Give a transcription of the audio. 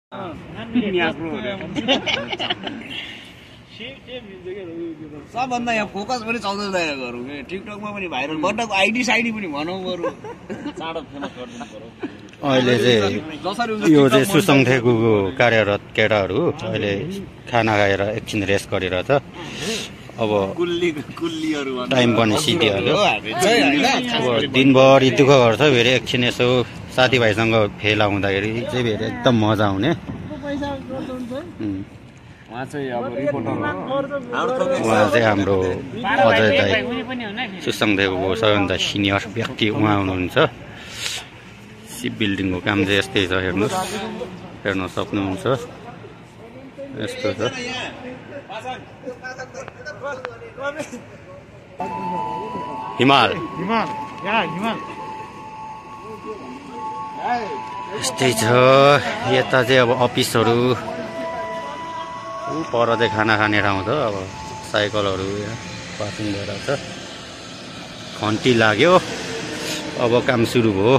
सबभन्दा यहाँ फोकस पनि चल्दैन गरौँ के टिकटकमा पनि भाइरल बड्डाको आइडी साइडी पनि भनौँ बरु चाँडो फेमस गरिदिनु पर्यो। अहिले चाहिँ यो चाहिँ सुसङ्थेको कार्यरत केटाहरू अहिले खाना खाएर एकछिन रेस्ट गरेर छ। अब टाइम पनि सिधिहाल्यो। अब दिनभरि दुःख गर्छ फेरि एकछिन यसो साथीभाइसँग फेला हुँदाखेरि चाहिँ फेरि एकदम मजा आउने। उहाँ चाहिँ हाम्रो अजय दाई सुसङ्थेको सबैभन्दा सिनियर व्यक्ति उहाँ हुनुहुन्छ। सिप बिल्डिङको काम चाहिँ यस्तै छ, हेर्न सक्नुहुन्छ यस्तो छ। हिमाल यस्तै छ। यता चाहिँ अब अफिसहरू पर चाहिँ खाना खाने ठाउँ छ। अब साइकलहरू पार्किङ गरेर छ। घन्टी लाग्यो, अब काम सुरु भयो।